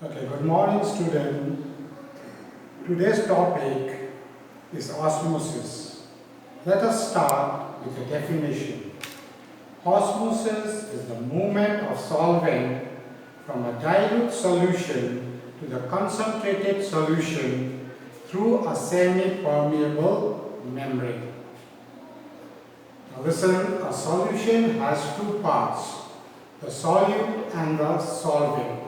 Okay, good morning student. Today's topic is osmosis. Let us start with a definition. Osmosis is the movement of solvent from a dilute solution to the concentrated solution through a semi-permeable membrane. Now listen, a solution has two parts, the solute and the solvent.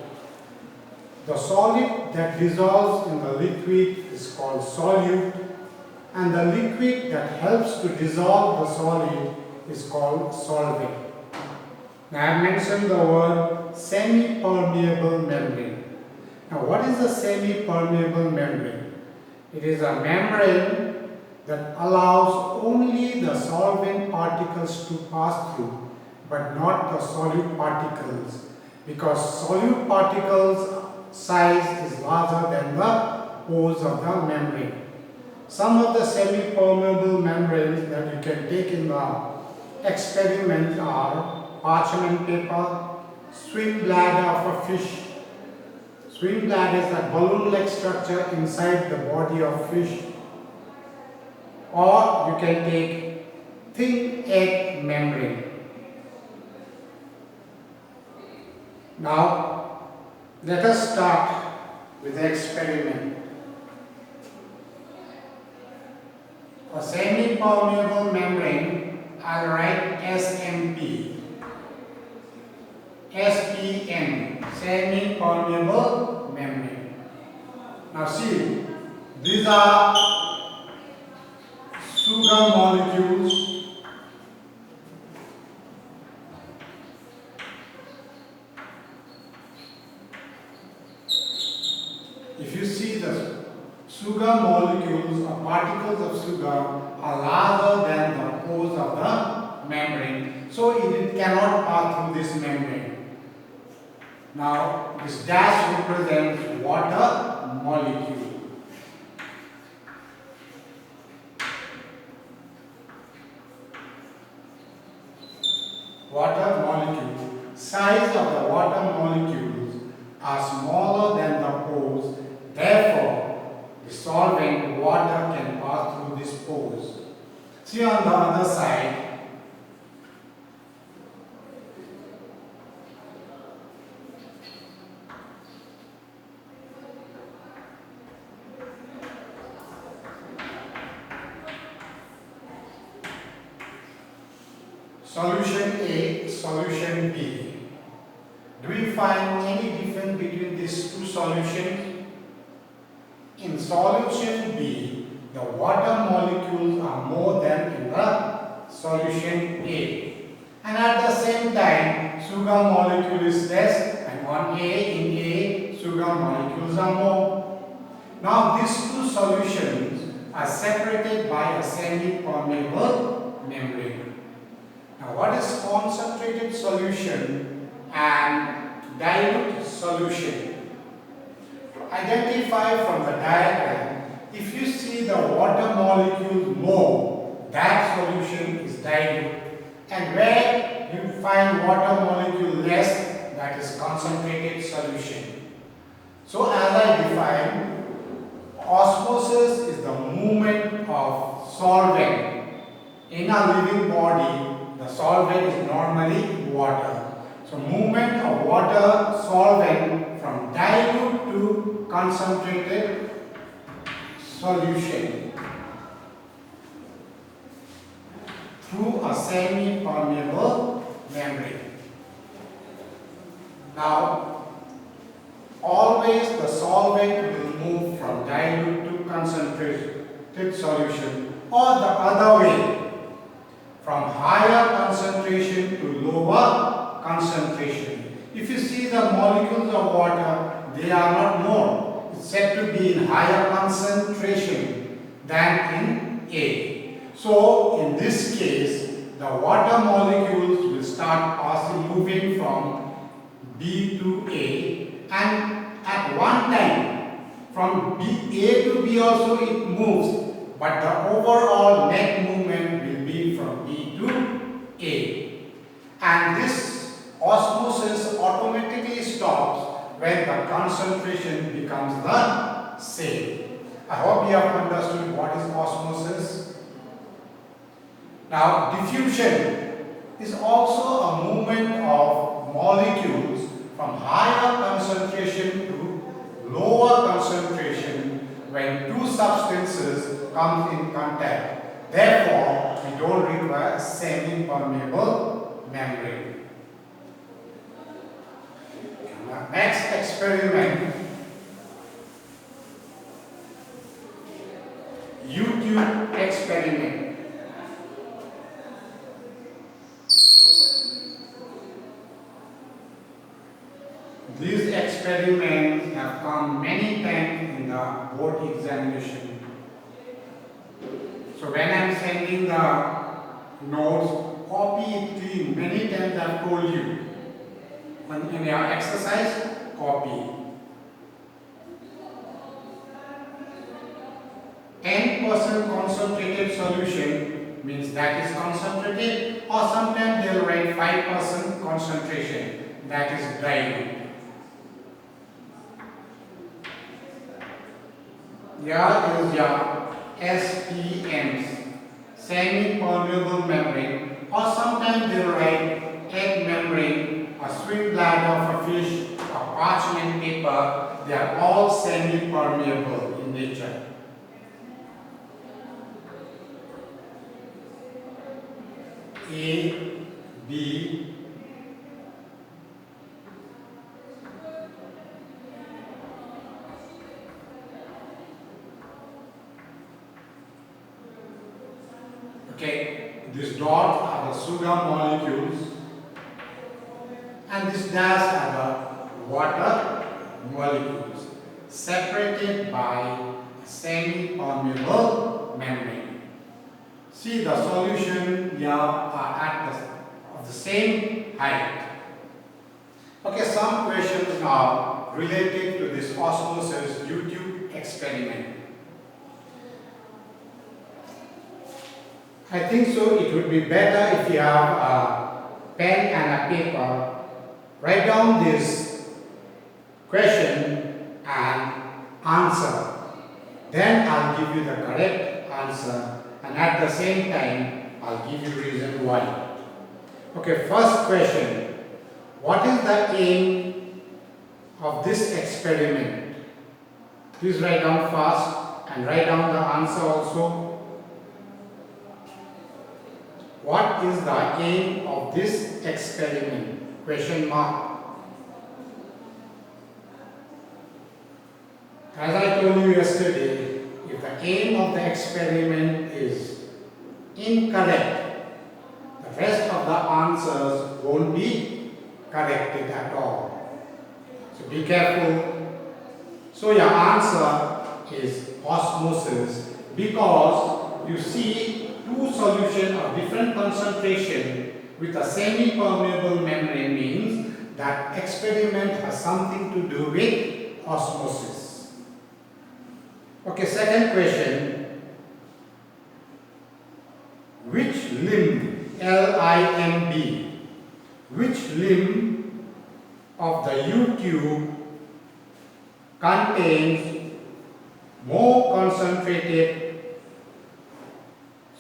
The solid that dissolves in the liquid is called solute, and the liquid that helps to dissolve the solid is called solvent. Now I have mentioned the word semi-permeable membrane. Now what is a semi-permeable membrane? It is a membrane that allows only the solvent particles to pass through, but not the solute particles, because solute particles size is larger than the pores of the membrane. Some of the semi-permeable membranes that you can take in the experiment are parchment paper, swim bladder of a fish. Swim bladder is a balloon-like structure inside the body of fish. Or you can take thin egg membrane. Now, let us start with the experiment. For semi-permeable membrane, I'll write SMP. SPM, semi-permeable membrane. Now see, these are sugar molecules. If you see the sugar molecules or particles of sugar are larger than the pores of the membrane, so it cannot pass through this membrane. Now this dash represents water molecule. Water molecule. Size of the water molecules are smaller than the pores. Therefore, the solvent water can pass through these pores. See on the other side, solution A, solution B. Do you find any difference between these two solutions? In solution B, the water molecules are more than in the solution A. And at the same time, sugar molecule is less, and on A, in A, sugar molecules are more. Now these two solutions are separated by a semi-permeable membrane. Now what is concentrated solution and dilute solution? Identify from the diagram. If you see the water molecule more, that solution is dilute. And where you find water molecule less, that is concentrated solution. So as I defined, osmosis is the movement of solvent. In a living body, the solvent is normally water. So movement of water solvent from dilute to concentrated solution through a semi-permeable membrane. Now, always the solvent will move from dilute to concentrated solution, or the other way, from higher concentration to lower concentration. If you see the molecules of water, they are not more. It's said to be in higher concentration than in A. So in this case, the water molecules will start moving from B to A, and at one time from A to B also it moves, but the overall net movement will be from B to A. And this osmosis automatically stops when the concentration becomes the same. I hope you have understood what is osmosis. Now, diffusion is also a movement of molecules from higher concentration to lower concentration when two substances come in contact. Therefore, we don't require semi-permeable membrane. Next experiment, U-tube experiment. These experiments have come many times in the board examination. So when I am sending the notes, copy it clean. Many times I have told you. In your exercise, copy. 10% concentrated solution means that is concentrated, or sometimes they will write 5% concentration, that is dilute. Here is your SPMs, semi-permeable membrane, or sometimes they will write egg membrane, a swim bladder of a fish, a parchment paper. They are all semi-permeable in nature. A, B, okay, these dots are the sugar molecules and these dashes are the water molecules separated by a semi-permeable membrane. See, the solution here are of the same height. Okay, some questions are related to this osmosis U-tube experiment. I think so it would be better if you have a pen and a paper. Write down this question and answer. Then I'll give you the correct answer. And at the same time, I'll give you reason why. Okay, first question. What is the aim of this experiment? Please write down fast and write down the answer also. What is the aim of this experiment? Question mark. As I told you yesterday, if the aim of the experiment is incorrect, the rest of the answers won't be corrected at all. So be careful. So your answer is osmosis because you see two solutions of different concentration with a semi-permeable membrane means that experiment has something to do with osmosis. Okay, second question. Which limb, L-I-M-B, which limb of the U-tube contains more concentrated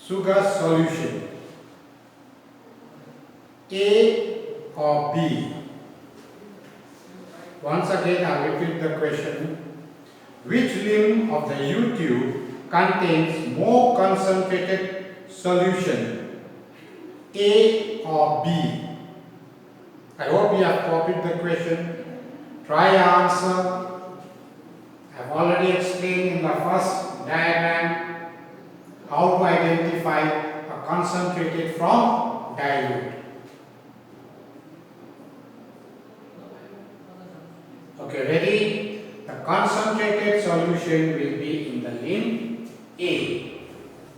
sugar solution? A or B? Once again, I will repeat the question. Which limb of the U-tube contains more concentrated solution? A or B? I hope you have copied the question. Try answer. I have already explained in the first diagram how to identify a concentrated from dilute. Okay, ready? The concentrated solution will be in the limb A.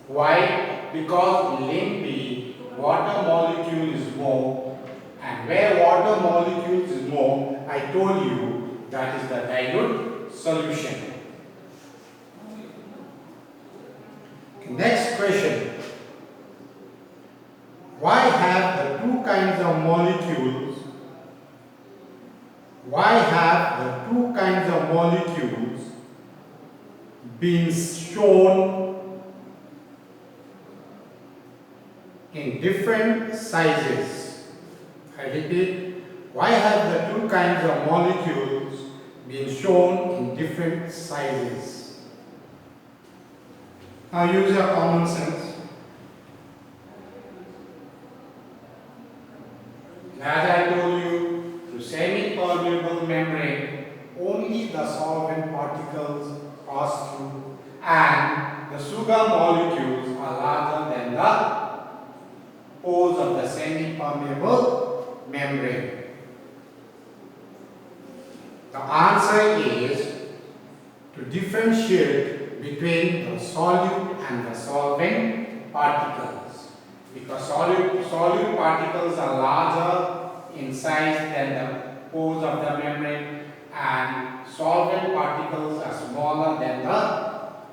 Why? Because in limb B, water molecule is more, and where water molecules is more, I told you that is the dilute solution. Okay, next question. Why have the two kinds of molecules? Why have the molecules been shown in different sizes? I repeat, why have the two kinds of molecules been shown in different sizes? Now use your common sense. As I told you, through semi-permeable membrane, only the solvent particles pass through and the sugar molecules are larger than the pores of the semi-permeable membrane. The answer is to differentiate between the solute and the solvent particles, because solute particles are larger in size than the pores of the membrane and solvent particles are smaller than the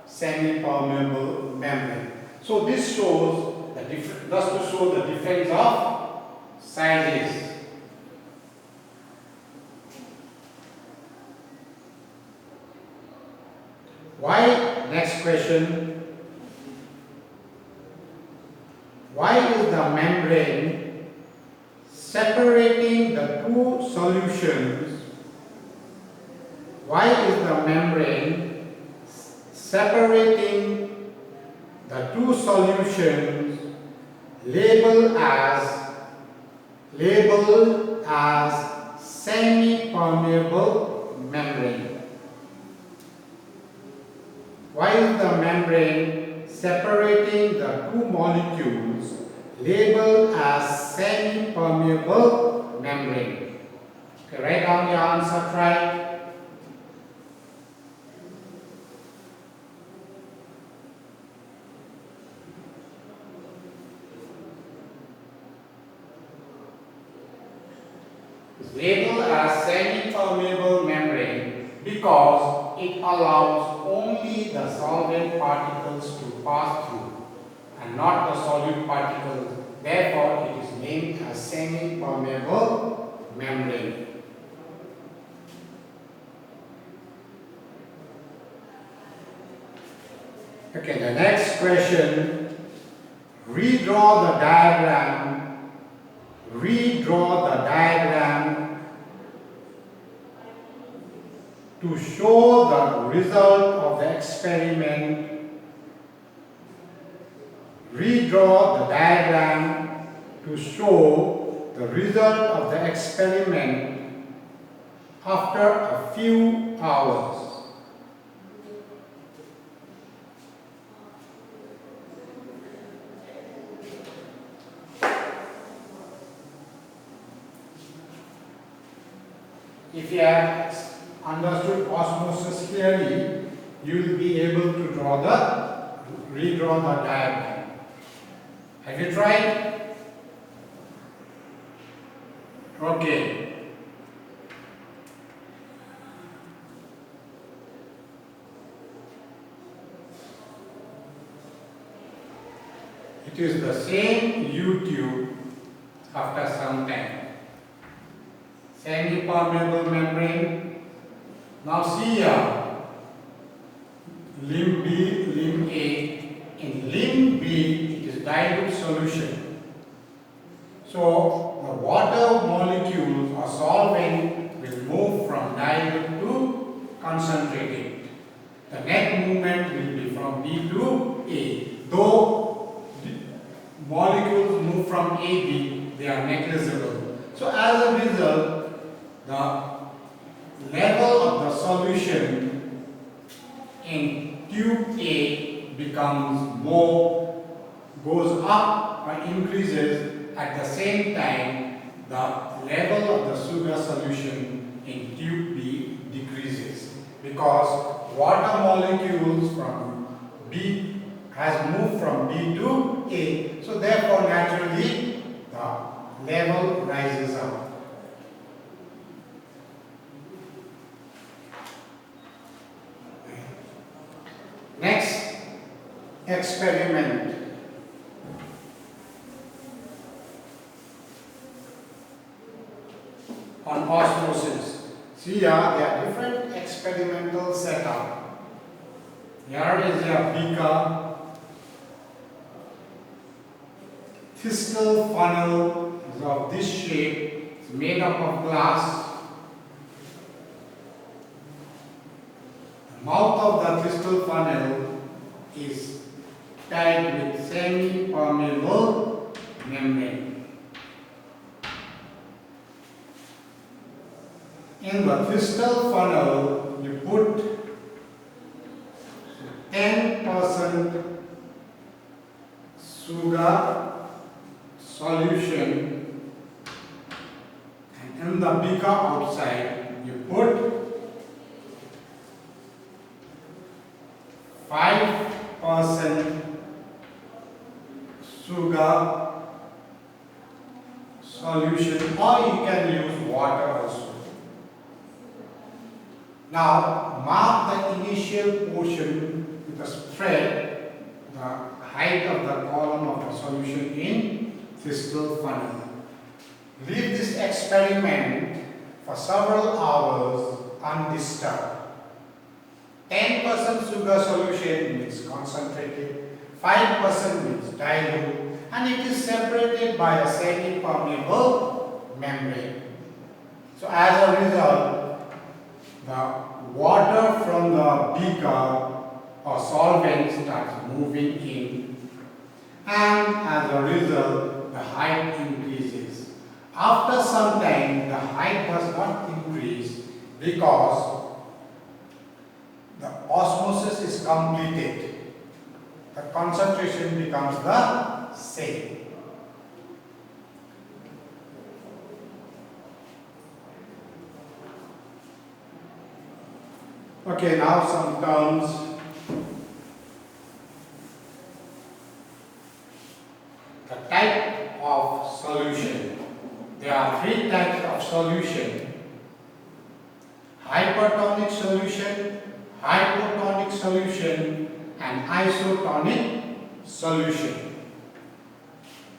semi-permeable membrane. So this shows the difference, thus to show the difference of sizes. Why, next question, why is the membrane separating the two solutions? Why is the membrane separating the two solutions labeled as semi-permeable membrane? Why is the membrane separating the two molecules labeled as semi-permeable membrane? Okay, write down your answer, try. It's labeled as semi-permeable membrane because it allows only the solvent particles to pass through and not the solute particles. Therefore, it is named as semi-permeable membrane. Okay, the next question. Redraw the diagram. Redraw the diagram to show the result of the experiment. Redraw the diagram to show the result of the experiment after a few hours. If you have understood osmosis clearly, you will be able to redraw the diagram. Have you tried? Okay. It is the same U-tube after some time. Semi-permeable membrane. Now see here, limb B, limb A. In limb B, it is dilute solution. So the water molecules or solvent will move from dilute to concentrated. The net movement will be from B to A. Though the molecules move from A, B, they are negligible. So as a result, the level of the solution in tube A goes up or increases. At the same time, the level of the sugar solution in tube B decreases because water molecules from B has moved from B to A. So therefore, naturally, the level rises up. Next experiment. On osmosis. See here, there are different experiments experimental setup. Here is a beaker. Thistle funnel is of this shape. It's made up of glass. The mouth of the thistle funnel is tied with semi-permeable membrane. In the thistle funnel, you put 10% sugar solution, and in the beaker outside, you put 5% sugar solution, or you can use water also. Now mark the initial portion with a spread, the height of the column of the solution in thistle funnel. Leave this experiment for several hours undisturbed. 10% sugar solution means concentrated, 5% means dilute, and it is separated by a semi-permeable membrane. So as a result, the water from the beaker or solvent starts moving in, and as a result, the height increases. After some time, the height does not increase because the osmosis is completed. The concentration becomes the same. Okay, now some terms. The type of solution. There are three types of solution: hypertonic solution, hypotonic solution, and isotonic solution.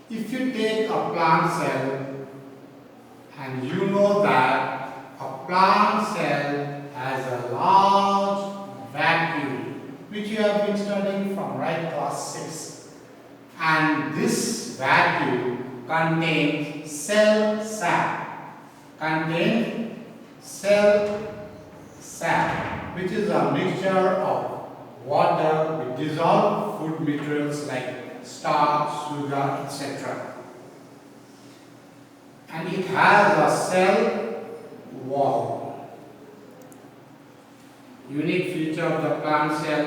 If you take a plant cell, and you know that a plant cell has a large vacuum, which you have been studying from class 6, and this vacuum contains cell sap, which is a mixture of water with dissolved food materials like starch, sugar, etc. And it has a cell wall. Unique feature of the plant cell.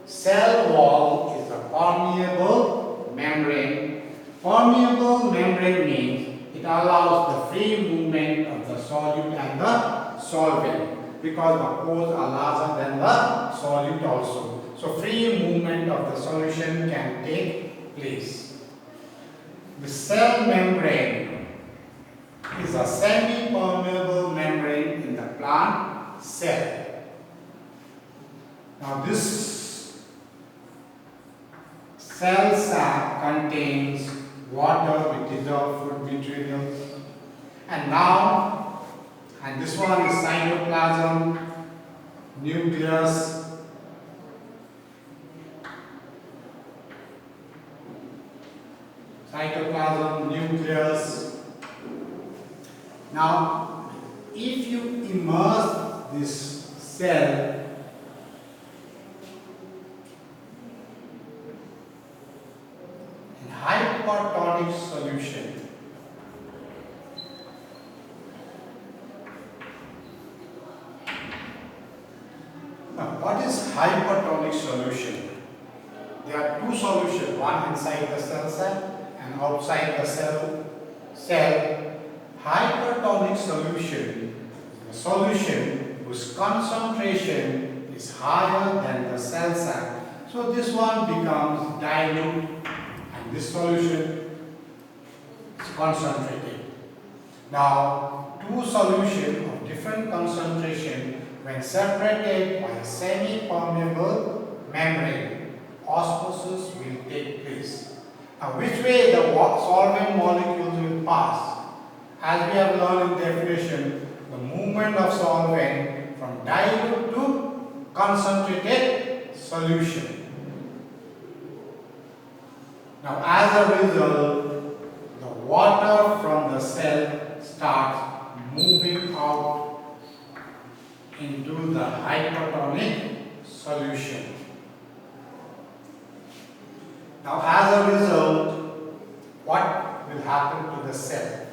Cell wall is a permeable membrane. Permeable membrane means it allows the free movement of the solute and the solvent, because the pores are larger than the solute also. So free movement of the solution can take place. The cell membrane is a semi-permeable membrane in the plant cell. Now this cell sap contains water with dissolved food materials, and this one is cytoplasm, nucleus, Now, if you immerse this cell in hypertonic solution, now what is hypertonic solution? There are two solutions, one inside the cell and outside the cell. Hypertonic solution is a solution whose concentration is higher than the cell sap. So this one becomes dilute and this solution is concentrated. Now two solutions of different concentration, when separated by a semi-permeable membrane, osmosis will take place. Now, which way the solvent molecules will pass? As we have learned in definition, the movement of solvent from dilute to concentrated solution. Now, as a result, the water from the cell starts moving out into the hypertonic solution. Now, as a result, what will happen to the cell?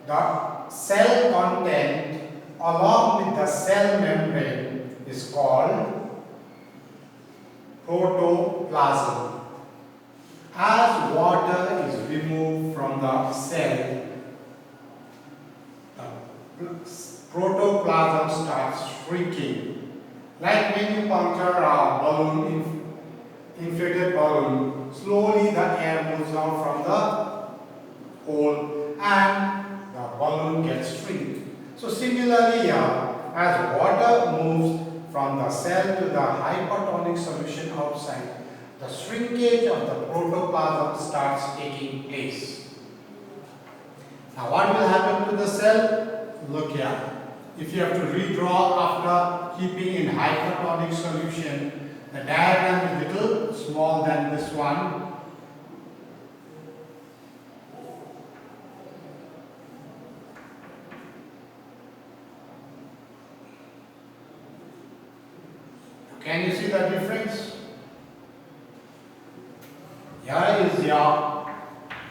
The cell content along with the cell membrane is called protoplasm. As water is removed from the cell, the protoplasm starts shrinking. Like when you puncture a balloon, inflated balloon, slowly the air moves out from the hole and the balloon gets shrink. So similarly here, as water moves from the cell to the hypertonic solution outside, the shrinkage of the protoplasm starts taking place. Now what will happen to the cell? Look here. If you have to redraw after keeping in hypertonic solution, the diagram is little small than this one. Can you see the difference? Here is your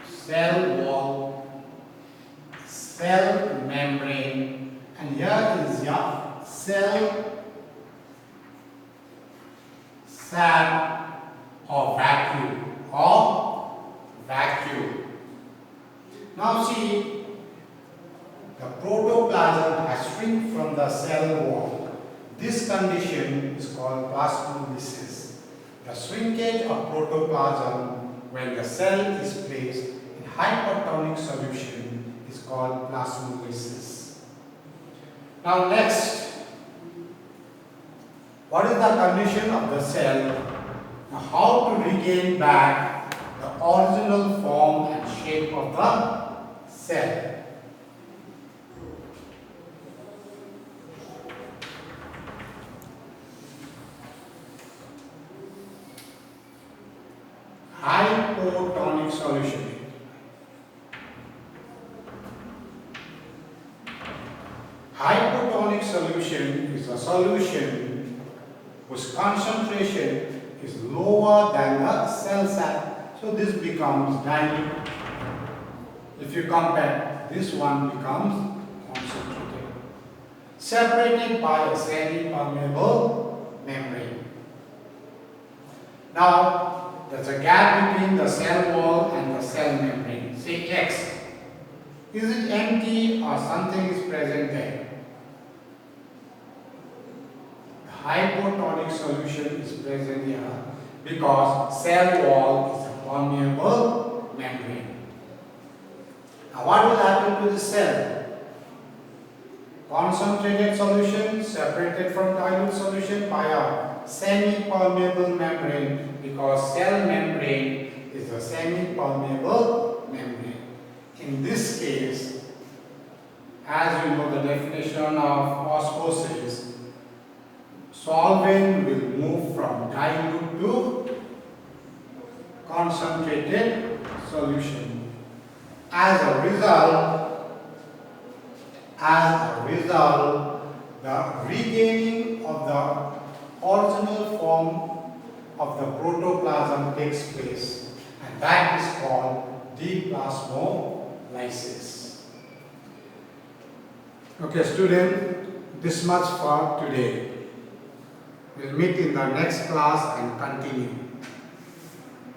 cell wall, cell membrane, and here is your cell sac or vacuole. Now see, the protoplasm has shrunk from the cell wall. This condition is called plasmolysis. The shrinkage of protoplasm when the cell is placed in hypertonic solution is called plasmolysis. Now next, what is the condition of the cell? Now how to regain back the original form and shape of the cell? Hypotonic solution. Hypotonic solution is a solution whose concentration is lower than the cell sac. So this becomes dilute. If you compare, this one becomes concentrated. Separated by a semi-permeable membrane. Now, there's a gap between the cell wall and the cell membrane. Say X. Is it empty or something is present there? The hypotonic solution is present here because cell wall is a permeable membrane. Now what will happen to the cell? Concentrated solution separated from dilute solution by a semi-permeable membrane, because cell membrane is a semi-permeable membrane. In this case, as you know the definition of osmosis, solvent will move from dilute to concentrated solution. As a result, the regaining of the original form of the protoplasm takes place, and that is called deplasmolysis. Okay, student, this much for today. We'll meet in the next class and continue.